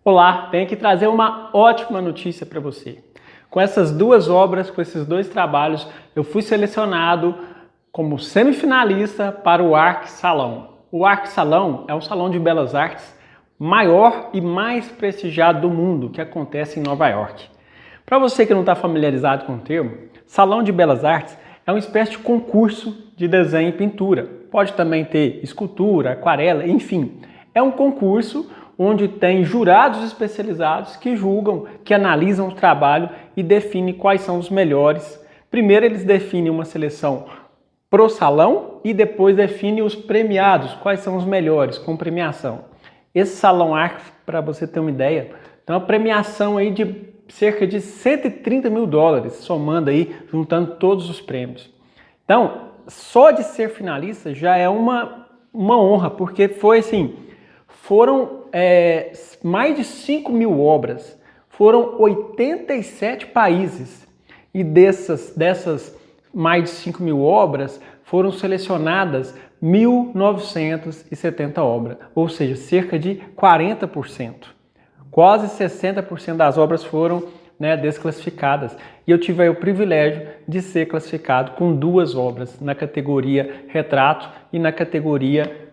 Olá, tenho que trazer uma ótima notícia para você. Com essas duas obras, com esses dois trabalhos, eu fui selecionado como semifinalista para o Arc Salão. O Arc Salão é um salão de belas artes maior e mais prestigiado do mundo, que acontece em Nova York. Para você que não está familiarizado com o termo, Salão de Belas Artes é uma espécie de concurso de desenho e pintura. Pode também ter escultura, aquarela, enfim. É um concurso onde tem jurados especializados que julgam, que analisam o trabalho e definem quais são os melhores. Primeiro eles definem uma seleção pro salão e depois definem os premiados, quais são os melhores, com premiação. Esse Salão Arc, para você ter uma ideia, tem uma premiação aí de cerca de 130 mil dólares, somando aí, juntando todos os prêmios. Então, só de ser finalista já é uma honra, porque foi assim, foram mais de 5 mil obras, foram 87 países e dessas mais de 5 mil obras foram selecionadas 1.970 obras, ou seja, cerca de 40%. Quase 60% das obras foram desclassificadas e eu tive aí o privilégio de ser classificado com duas obras na categoria retrato e na categoria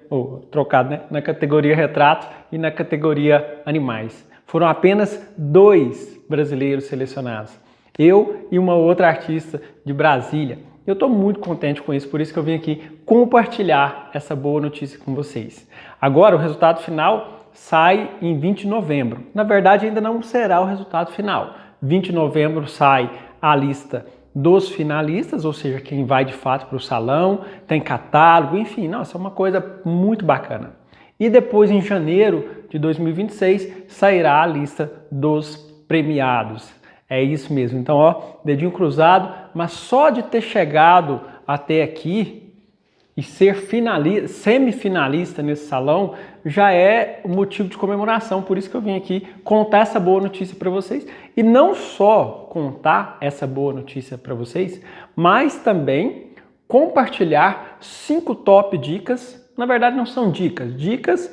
na categoria retrato e na categoria animais. Foram apenas 2 brasileiros selecionados, eu e uma outra artista de Brasília. Eu estou muito contente com isso, por isso que eu vim aqui compartilhar essa boa notícia com vocês. Agora o resultado final sai em 20 de novembro. Na verdade ainda não será o resultado final. 20 de novembro sai a lista dos finalistas, ou seja, quem vai de fato para o salão, tem catálogo, enfim, nossa, é uma coisa muito bacana. E depois, em janeiro de 2026, sairá a lista dos premiados. É isso mesmo. Então, ó, dedinho cruzado, mas só de ter chegado até aqui e ser semifinalista nesse salão já é um motivo de comemoração. Por isso que eu vim aqui contar essa boa notícia para vocês. E não só contar essa boa notícia para vocês, mas também compartilhar 5 top dicas. Na verdade não são dicas. Dicas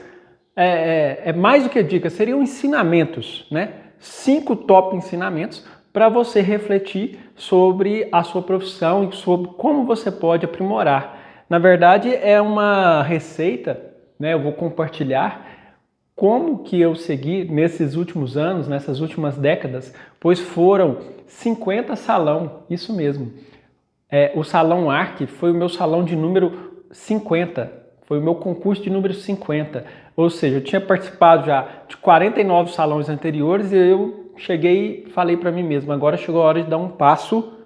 é mais do que dicas, seriam ensinamentos, né? 5 top ensinamentos para você refletir sobre a sua profissão e sobre como você pode aprimorar. Na verdade, é uma receita, né? Eu vou compartilhar como que eu segui nesses últimos anos, nessas últimas décadas, pois foram 50 salão, isso mesmo. O Salão Arc foi o meu salão de número 50, foi o meu concurso de número 50. Ou seja, eu tinha participado já de 49 salões anteriores e eu cheguei e falei para mim mesmo, agora chegou a hora de dar um passo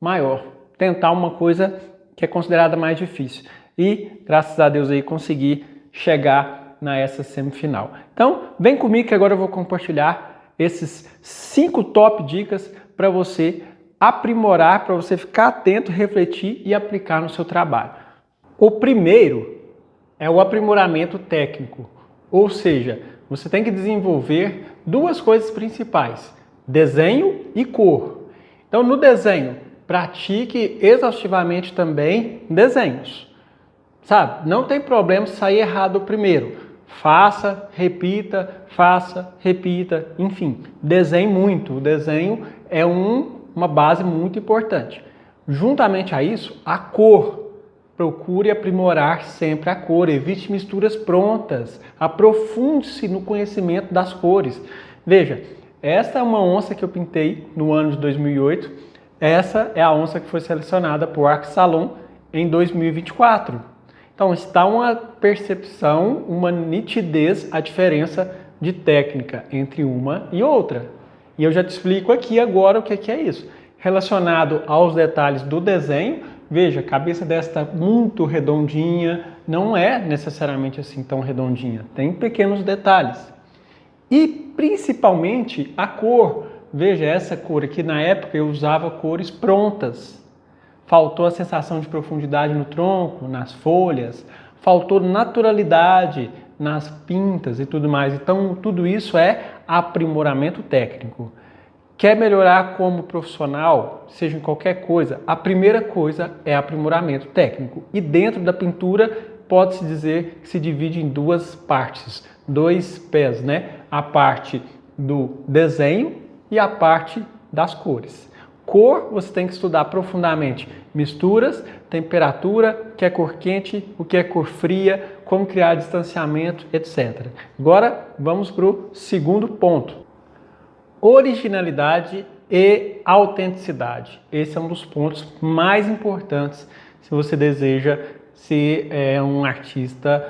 maior, tentar uma coisa que é considerada mais difícil. E, graças a Deus, aí consegui chegar nessa semifinal. Então, vem comigo que agora eu vou compartilhar esses 5 top dicas para você aprimorar, para você ficar atento, refletir e aplicar no seu trabalho. O primeiro é o aprimoramento técnico, ou seja, você tem que desenvolver 2 coisas principais, desenho e cor. Então, no desenho, pratique exaustivamente também desenhos, sabe? Não tem problema sair errado o primeiro. Faça, repita, enfim, desenhe muito. O desenho é uma base muito importante. Juntamente a isso, a cor. Procure aprimorar sempre a cor, evite misturas prontas, aprofunde-se no conhecimento das cores. Veja, essa é uma onça que eu pintei no ano de 2008. Essa é a onça que foi selecionada para o Arc Salon em 2024. Então está uma percepção, uma nitidez, a diferença de técnica entre uma e outra. E eu já te explico aqui agora o que é isso. Relacionado aos detalhes do desenho, veja, a cabeça desta muito redondinha, não é necessariamente assim tão redondinha, tem pequenos detalhes. E principalmente a cor. Veja, essa cor aqui, na época eu usava cores prontas. Faltou a sensação de profundidade no tronco, nas folhas, faltou naturalidade nas pintas e tudo mais. Então, tudo isso é aprimoramento técnico. Quer melhorar como profissional, seja em qualquer coisa, a primeira coisa é aprimoramento técnico. E dentro da pintura, pode-se dizer que se divide em 2 partes, 2 pés, né? A parte do desenho e a parte das cores. Cor, você tem que estudar profundamente misturas, temperatura, o que é cor quente, o que é cor fria, como criar distanciamento, etc. Agora, vamos para o segundo ponto. Originalidade e autenticidade. Esse é um dos pontos mais importantes se você deseja ser um artista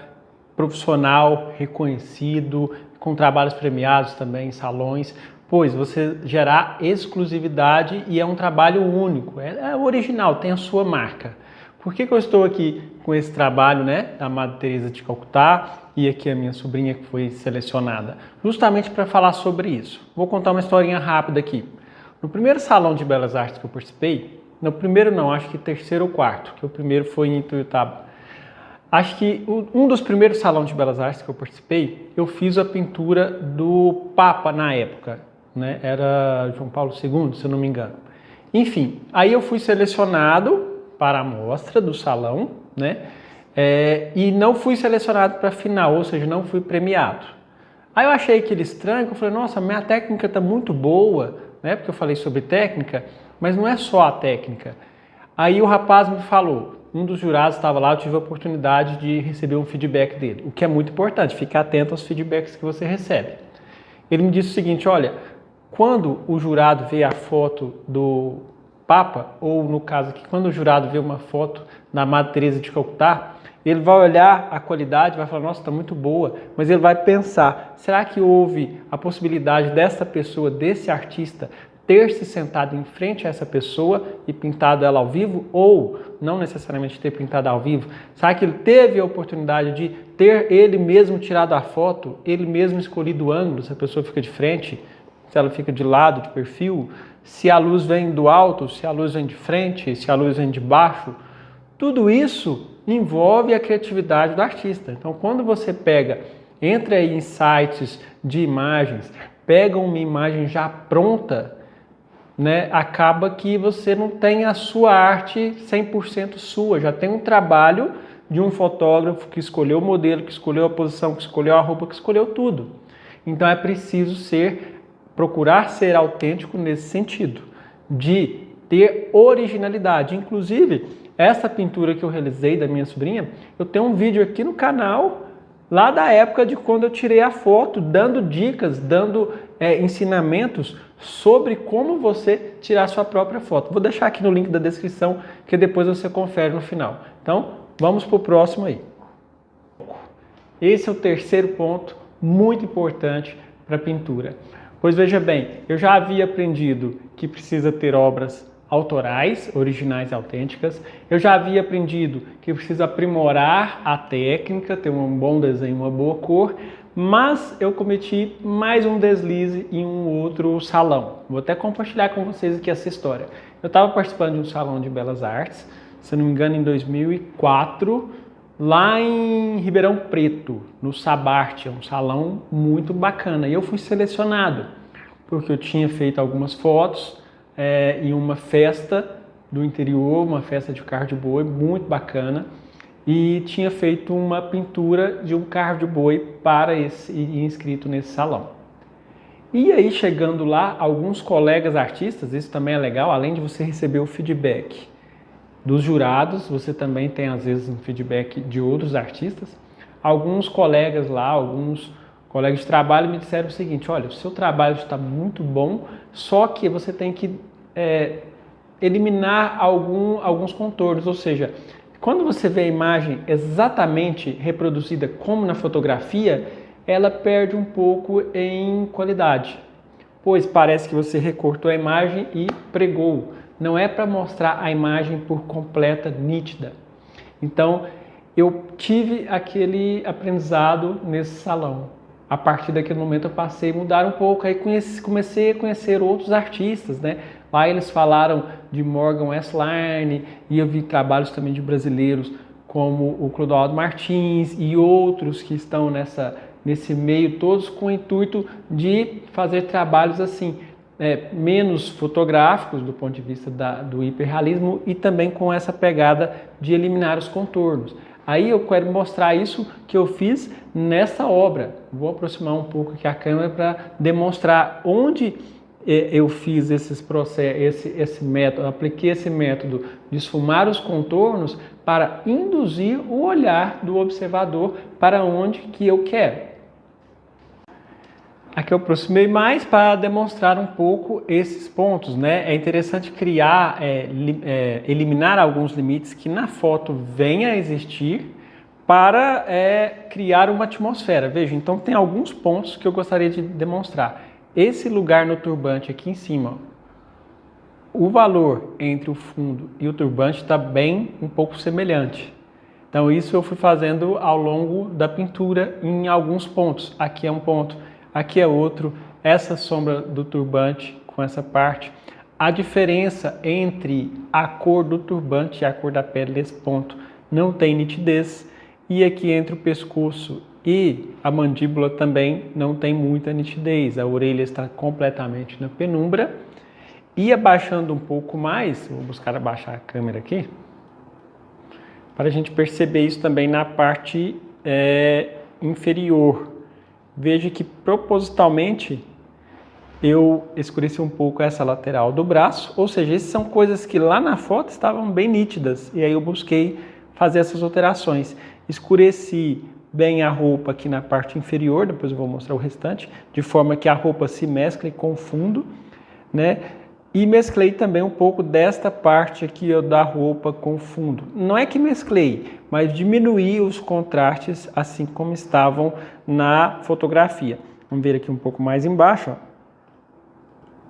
profissional, reconhecido, com trabalhos premiados também em salões, pois você gerar exclusividade e é um trabalho único, é original, tem a sua marca. Por que eu estou aqui com esse trabalho, né, da Madre Teresa de Calcutá e aqui a minha sobrinha que foi selecionada? Justamente para falar sobre isso. Vou contar uma historinha rápida aqui. No primeiro Salão de Belas Artes que eu participei, no primeiro não, acho que terceiro ou quarto, que o primeiro foi em Ituiutaba. Acho que um dos primeiros salões de Belas Artes que eu participei, eu fiz a pintura do Papa na época, né? Era João Paulo II, se eu não me engano. Enfim, aí eu fui selecionado para a mostra do salão, né? E não fui selecionado para a final, ou seja, não fui premiado. Aí eu achei aquele estranho, eu falei, nossa, minha técnica está muito boa, né? Porque eu falei sobre técnica, mas não é só a técnica. Aí o rapaz me falou, um dos jurados estava lá, eu tive a oportunidade de receber um feedback dele, o que é muito importante, ficar atento aos feedbacks que você recebe. Ele me disse o seguinte, olha, quando o jurado vê a foto do Papa, ou no caso aqui, quando o jurado vê uma foto da Madre Teresa de Calcutá, ele vai olhar a qualidade, vai falar, nossa, está muito boa, mas ele vai pensar, será que houve a possibilidade dessa pessoa, desse artista, ter se sentado em frente a essa pessoa e pintado ela ao vivo, ou não necessariamente ter pintado ao vivo? Será que ele teve a oportunidade de ter ele mesmo tirado a foto, ele mesmo escolhido o ângulo, se a pessoa fica de frente, se ela fica de lado, de perfil, se a luz vem do alto, se a luz vem de frente, se a luz vem de baixo? Tudo isso envolve a criatividade do artista. Então, quando você entra aí em sites de imagens, pega uma imagem já pronta, né, acaba que você não tem a sua arte 100% sua, já tem um trabalho de um fotógrafo que escolheu o modelo, que escolheu a posição, que escolheu a roupa, que escolheu tudo. Então é preciso procurar ser autêntico nesse sentido, de ter originalidade. Inclusive, essa pintura que eu realizei da minha sobrinha, eu tenho um vídeo aqui no canal, lá da época de quando eu tirei a foto, dando dicas, dando ensinamentos sobre como você tirar sua própria foto. Vou deixar aqui no link da descrição, que depois você confere no final. Então, vamos para o próximo aí. Esse é o terceiro ponto, muito importante para a pintura. Pois veja bem, eu já havia aprendido que precisa ter obras autorais, originais e autênticas. Eu já havia aprendido que precisa aprimorar a técnica, ter um bom desenho, uma boa cor, mas eu cometi mais um deslize em um outro salão. Vou até compartilhar com vocês aqui essa história. Eu estava participando de um salão de belas artes, se não me engano em 2004, lá em Ribeirão Preto, no Sabarte, é um salão muito bacana. E eu fui selecionado, porque eu tinha feito algumas fotos em uma festa do interior, uma festa de carro de boi, muito bacana, e tinha feito uma pintura de um carro de boi para inscrito nesse salão. E aí, chegando lá, alguns colegas artistas, isso também é legal, além de você receber o feedback dos jurados, você também tem às vezes um feedback de outros artistas. Alguns colegas lá, alguns colegas de trabalho me disseram o seguinte, olha, o seu trabalho está muito bom, só que você tem que eliminar alguns contornos, ou seja, quando você vê a imagem exatamente reproduzida como na fotografia, ela perde um pouco em qualidade, pois parece que você recortou a imagem e pregou. Não é para mostrar a imagem por completa, nítida. Então, eu tive aquele aprendizado nesse salão. A partir daquele momento eu passei a mudar um pouco, aí comecei a conhecer outros artistas, né? Lá eles falaram de Morgan Westline e eu vi trabalhos também de brasileiros como o Clodoaldo Martins e outros que estão nesse meio, todos com o intuito de fazer trabalhos assim, menos fotográficos do ponto de vista do hiperrealismo e também com essa pegada de eliminar os contornos. Aí eu quero mostrar isso que eu fiz nessa obra. Vou aproximar um pouco aqui a câmera para demonstrar onde eu fiz esses processos, esse método, apliquei esse método de esfumar os contornos para induzir o olhar do observador para onde que eu quero. Aqui eu aproximei mais para demonstrar um pouco esses pontos, né? É interessante criar, eliminar alguns limites que na foto venha a existir para criar uma atmosfera. Veja, então tem alguns pontos que eu gostaria de demonstrar. Esse lugar no turbante aqui em cima, o valor entre o fundo e o turbante está bem um pouco semelhante. Então isso eu fui fazendo ao longo da pintura em alguns pontos. Aqui é um ponto, aqui é outro, essa sombra do turbante com essa parte. A diferença entre a cor do turbante e a cor da pele nesse ponto não tem nitidez. E aqui entre o pescoço e a mandíbula também não tem muita nitidez. A orelha está completamente na penumbra. E abaixando um pouco mais, vou buscar abaixar a câmera aqui, para a gente perceber isso também na parte inferior. Veja que propositalmente eu escureci um pouco essa lateral do braço, ou seja, essas são coisas que lá na foto estavam bem nítidas, e aí eu busquei fazer essas alterações. Escureci bem a roupa aqui na parte inferior, depois eu vou mostrar o restante, de forma que a roupa se mescle com o fundo, né? E mesclei também um pouco desta parte aqui da roupa com o fundo. Não é que mesclei, mas diminuí os contrastes assim como estavam na fotografia. Vamos ver aqui um pouco mais embaixo. Ó.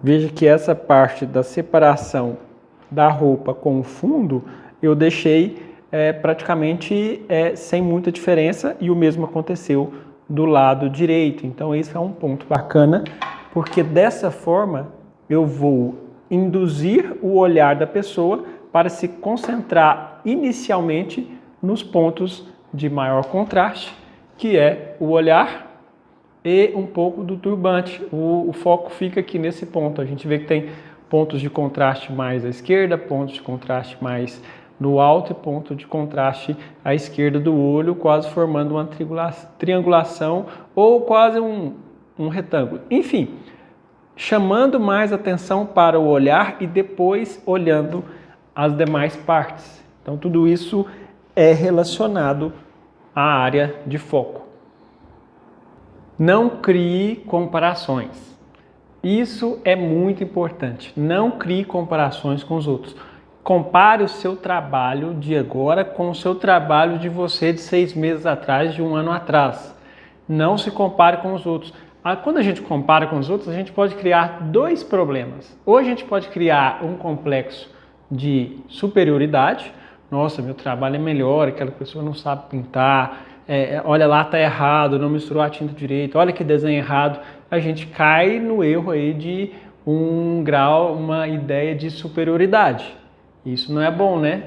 Veja que essa parte da separação da roupa com o fundo, eu deixei praticamente sem muita diferença, e o mesmo aconteceu do lado direito. Então esse é um ponto bacana, porque dessa forma eu vou induzir o olhar da pessoa para se concentrar inicialmente nos pontos de maior contraste, que é o olhar e um pouco do turbante. O foco fica aqui nesse ponto. A gente vê que tem pontos de contraste mais à esquerda, pontos de contraste mais no alto e ponto de contraste à esquerda do olho, quase formando uma triangulação ou quase um retângulo. Enfim, chamando mais atenção para o olhar e depois olhando as demais partes. Então tudo isso é relacionado à área de foco. Não crie comparações. Isso é muito importante. Não crie comparações com os outros. Compare o seu trabalho de agora com o seu trabalho de você de 6 meses atrás, de 1 ano atrás. Não se compare com os outros. Quando a gente compara com os outros, a gente pode criar 2 problemas. Ou a gente pode criar um complexo de superioridade. Nossa, meu trabalho é melhor, aquela pessoa não sabe pintar. Olha lá, tá errado, não misturou a tinta direito. Olha que desenho errado. A gente cai no erro aí de um grau, uma ideia de superioridade. Isso não é bom, né?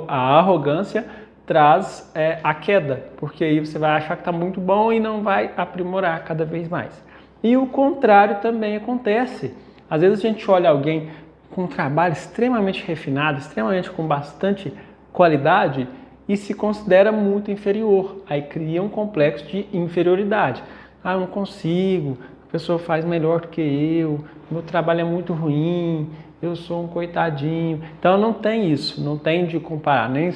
A arrogância traz a queda, porque aí você vai achar que está muito bom e não vai aprimorar cada vez mais. E o contrário também acontece. Às vezes a gente olha alguém com um trabalho extremamente refinado, extremamente com bastante qualidade e se considera muito inferior. Aí cria um complexo de inferioridade. Eu não consigo, a pessoa faz melhor do que eu, meu trabalho é muito ruim, eu sou um coitadinho. Então não tem isso, não tem de comparar, nem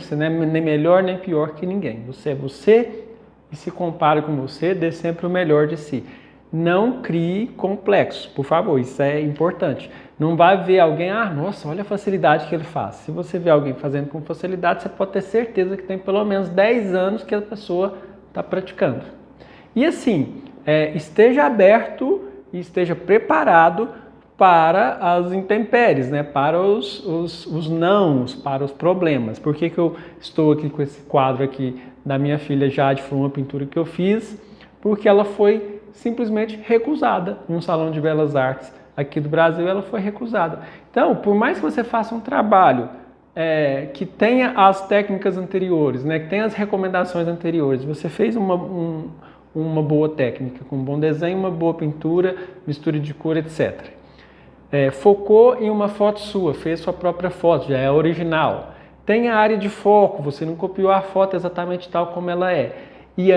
melhor nem pior que ninguém. Você é você e se compara com você, dê sempre o melhor de si. Não crie complexos, por favor, isso é importante. Não vai ver alguém, nossa, olha a facilidade que ele faz. Se você vê alguém fazendo com facilidade, você pode ter certeza que tem pelo menos 10 anos que a pessoa está praticando. E assim, esteja aberto e esteja preparado para as intempéries, né? Para os nãos, para os problemas. Por que eu estou aqui com esse quadro aqui da minha filha Jade? Foi uma pintura que eu fiz, porque ela foi simplesmente recusada em um salão de belas artes aqui do Brasil, ela foi recusada. Então, por mais que você faça um trabalho que tenha as técnicas anteriores, né? Que tenha as recomendações anteriores, você fez uma boa técnica, com um bom desenho, uma boa pintura, mistura de cor, etc. Focou em uma foto sua, fez sua própria foto, já é original. Tem a área de foco, você não copiou a foto exatamente tal como ela é. E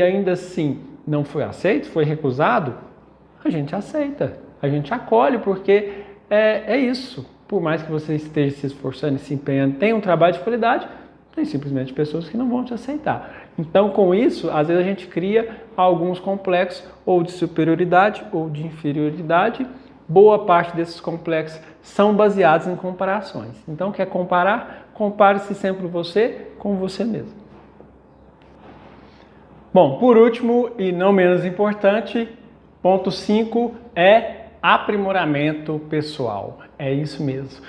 ainda assim não foi aceito, foi recusado, a gente aceita, a gente acolhe, porque é isso. Por mais que você esteja se esforçando e se empenhando, tem um trabalho de qualidade, tem simplesmente pessoas que não vão te aceitar. Então, com isso, às vezes a gente cria alguns complexos ou de superioridade ou de inferioridade. Boa parte desses complexos são baseados em comparações. Então, quer comparar? Compare-se sempre você com você mesmo. Bom, por último e não menos importante, ponto 5 é aprimoramento pessoal. É isso mesmo.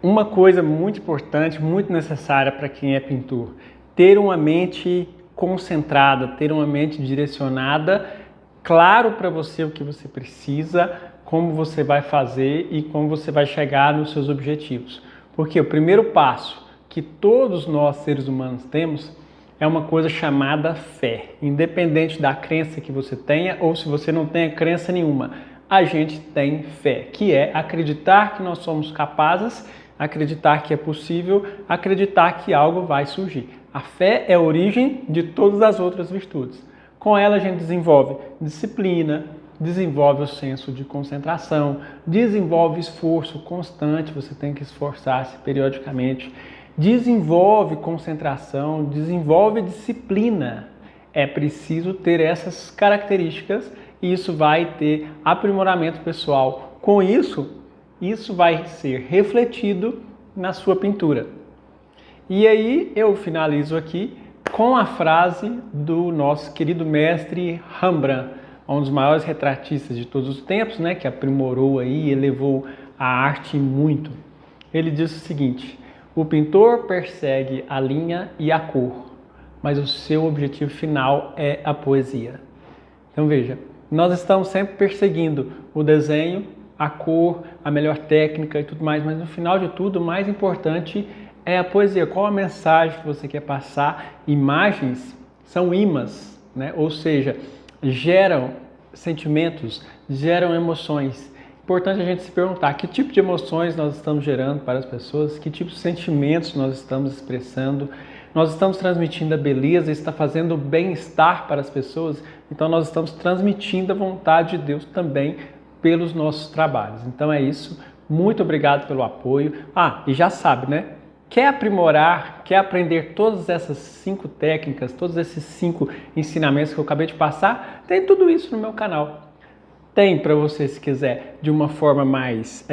Uma coisa muito importante, muito necessária para quem é pintor, ter uma mente concentrada, ter uma mente direcionada, claro para você o que você precisa, como você vai fazer e como você vai chegar nos seus objetivos. Porque o primeiro passo que todos nós seres humanos temos é uma coisa chamada fé. Independente da crença que você tenha ou se você não tenha crença nenhuma, a gente tem fé, que é acreditar que nós somos capazes, acreditar que é possível, acreditar que algo vai surgir. A fé é a origem de todas as outras virtudes. Com ela a gente desenvolve disciplina, desenvolve o senso de concentração, desenvolve esforço constante, você tem que esforçar-se periodicamente, desenvolve concentração, desenvolve disciplina. É preciso ter essas características e isso vai ter aprimoramento pessoal. Com isso vai ser refletido na sua pintura. E aí eu finalizo aqui com a frase do nosso querido mestre Rembrandt, um dos maiores retratistas de todos os tempos, né, que aprimorou aí e elevou a arte muito. Ele diz o seguinte: o pintor persegue a linha e a cor, mas o seu objetivo final é a poesia. Então veja, nós estamos sempre perseguindo o desenho, a cor, a melhor técnica e tudo mais, mas no final de tudo, o mais importante é a poesia. Qual a mensagem que você quer passar? Imagens são imãs, né? Ou seja, geram sentimentos, geram emoções. Importante a gente se perguntar que tipo de emoções nós estamos gerando para as pessoas, que tipo de sentimentos nós estamos expressando. Nós estamos transmitindo a beleza, está fazendo bem-estar para as pessoas, então nós estamos transmitindo a vontade de Deus também pelos nossos trabalhos. Então é isso, muito obrigado pelo apoio. E já sabe, né? Quer aprimorar, quer aprender todas essas 5 técnicas, todos esses 5 ensinamentos que eu acabei de passar? Tem tudo isso no meu canal. Tem para você, se quiser, de uma forma mais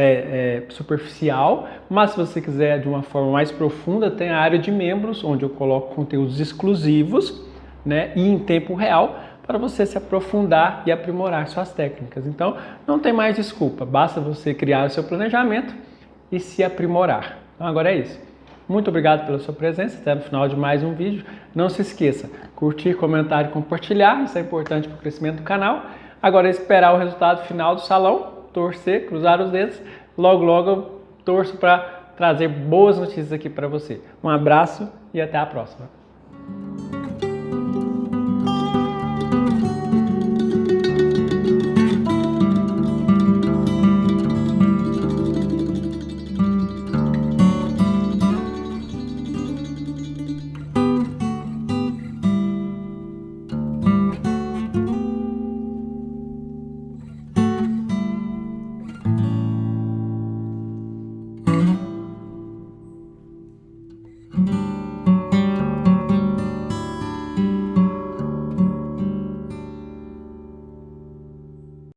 superficial, mas se você quiser de uma forma mais profunda, tem a área de membros, onde eu coloco conteúdos exclusivos, né, e em tempo real, para você se aprofundar e aprimorar suas técnicas. Então, não tem mais desculpa, basta você criar o seu planejamento e se aprimorar. Então, agora é isso. Muito obrigado pela sua presença, até no final de mais um vídeo. Não se esqueça, curtir, comentar e compartilhar, isso é importante para o crescimento do canal. Agora é esperar o resultado final do salão, torcer, cruzar os dedos. Logo, logo eu torço para trazer boas notícias aqui para você. Um abraço e até a próxima.